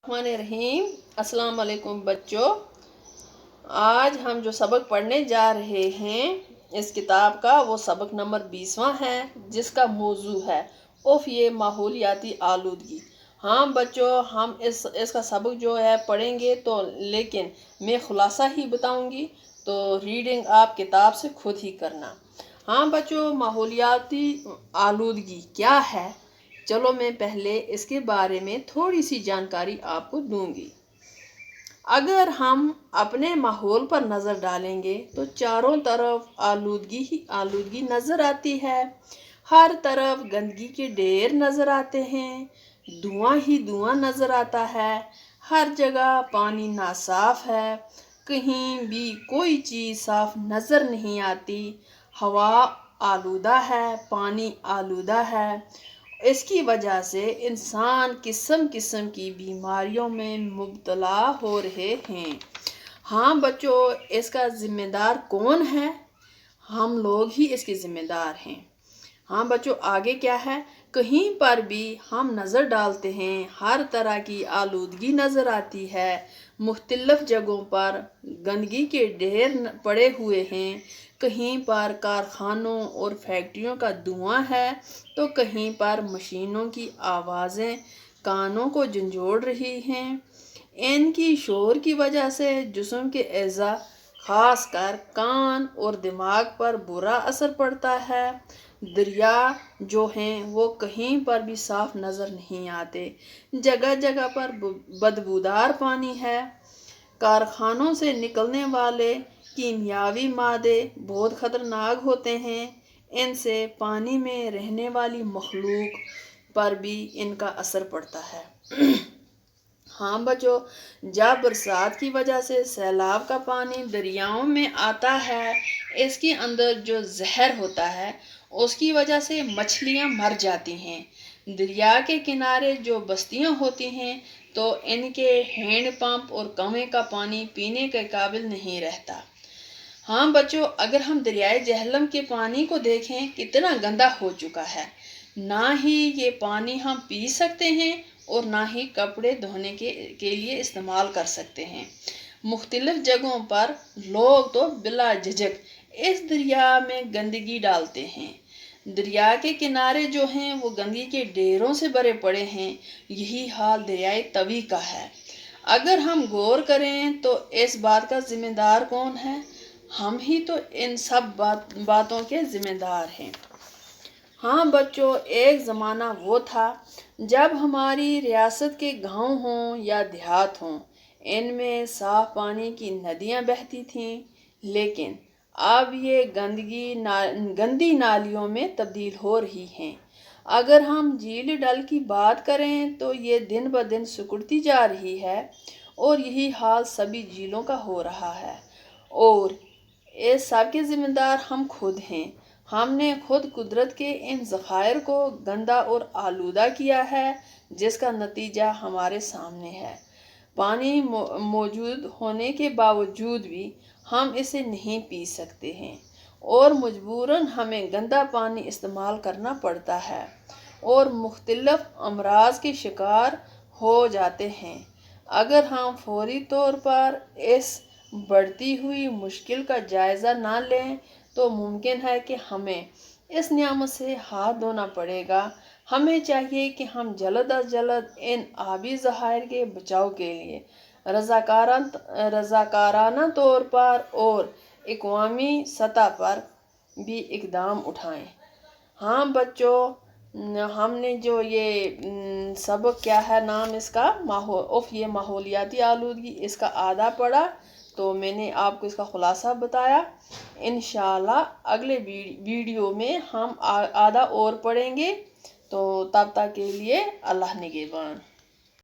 रहीम। अस्सलाम वालेकुम बच्चों, आज हम जो सबक पढ़ने जा रहे हैं इस किताब का वो सबक नंबर 20वां है, जिसका मौजू है उफ ये माहौलियाती आलूदगी। हाँ बच्चों, हम इसका सबक जो है पढ़ेंगे तो लेकिन मैं खुलासा ही बताऊंगी, तो रीडिंग आप किताब से खुद ही करना। हाँ बच्चों, माहौलियाती आलूदगी क्या है, चलो मैं पहले इसके बारे में थोड़ी सी जानकारी आपको दूंगी। अगर हम अपने माहौल पर नज़र डालेंगे तो चारों तरफ आलूदगी ही आलूदगी नज़र आती है। हर तरफ गंदगी के ढेर नज़र आते हैं, धुआं ही धुआं नज़र आता है। हर जगह पानी नासाफ है, कहीं भी कोई चीज़ साफ नज़र नहीं आती। हवा आलूदा है, पानी आलूदा है। इसकी वजह से इंसान किस्म किस्म की बीमारियों में मुब्तला हो रहे हैं। हाँ बच्चों, इसका ज़िम्मेदार कौन है? हम लोग ही इसके ज़िम्मेदार हैं। हाँ बच्चों, आगे क्या है, कहीं पर भी हम नज़र डालते हैं हर तरह की आलूदगी नज़र आती है। मुख्तलिफ जगहों पर गंदगी के ढेर पड़े हुए हैं। कहीं पर कारखानों और फैक्ट्रियों का धुआं है तो कहीं पर मशीनों की आवाज़ें कानों को झंझोड़ रही हैं। इनकी शोर की वजह से जिस्म के अज़ा खासकर कान और दिमाग पर बुरा असर पड़ता है। दरिया जो हैं वो कहीं पर भी साफ नज़र नहीं आते, जगह जगह पर बदबूदार पानी है। कारखानों से निकलने वाले कीमियावी मादे बहुत ख़तरनाक होते हैं। इनसे पानी में रहने वाली मखलूक पर भी इनका असर पड़ता है। हाँ बच्चों, जब बरसात की वजह से सैलाब का पानी दरियाओं में आता है, इसके अंदर जो जहर होता है उसकी वजह से मछलियाँ मर जाती हैं। दरिया के किनारे जो बस्तियाँ होती हैं तो इनके हैंड पंप और कुएं का पानी पीने के काबिल नहीं रहता। हाँ बच्चों, अगर हम दरियाए जहलम के पानी को देखें कितना गंदा हो चुका है। ना ही ये पानी हम पी सकते हैं और ना ही कपड़े धोने के लिए इस्तेमाल कर सकते हैं। मुख्तलिफ जगहों पर लोग तो बिला झिझक इस दरिया में गंदगी डालते हैं। दरिया के किनारे जो हैं वो गंदगी के ढेरों से भरे पड़े हैं। यही हाल दरियाए तवी का है। अगर हम गौर करें तो इस बात का जिम्मेदार कौन है? हम ही तो इन सब बातों के जिम्मेदार हैं। हाँ बच्चों, एक ज़माना वो था जब हमारी रियासत के गांव हों या देहात हों, इनमें साफ पानी की नदियाँ बहती थीं, लेकिन अब ये गंदी नालियों में तब्दील हो रही हैं। अगर हम झील डल की बात करें तो ये दिन ब दिन सिकुड़ती जा रही है और यही हाल सभी झीलों का हो रहा है। और इस सब के ज़िम्मेदार हम खुद हैं। हमने खुद कुदरत के इन ज़खायर को गंदा और आलूदा किया है, जिसका नतीजा हमारे सामने है। पानी मौजूद होने के बावजूद भी हम इसे नहीं पी सकते हैं और मजबूरन हमें गंदा पानी इस्तेमाल करना पड़ता है और मुख्तलिफ अमराज के शिकार हो जाते हैं। अगर हम फौरी तौर पर इस बढ़ती हुई मुश्किल का जायज़ा ना लें तो मुमकिन है कि हमें इस नियामत से हाथ धोना पड़ेगा। हमें चाहिए कि हम जल्द अज जल्द इन आबी ज़खायर के बचाव के लिए रज़ाकाराना तौर पर और इक़वामी सतह पर भी इक़दाम उठाएं। हाँ बच्चों, हमने जो ये सबक क्या है नाम इसका ये माहौलियाती आलूदगी, इसका आधा पढ़ा तो मैंने आपको इसका खुलासा बताया। इंशाल्लाह अगले वीडियो में हम आधा और पढ़ेंगे, तो तब तक के लिए अल्लाह निगहबान।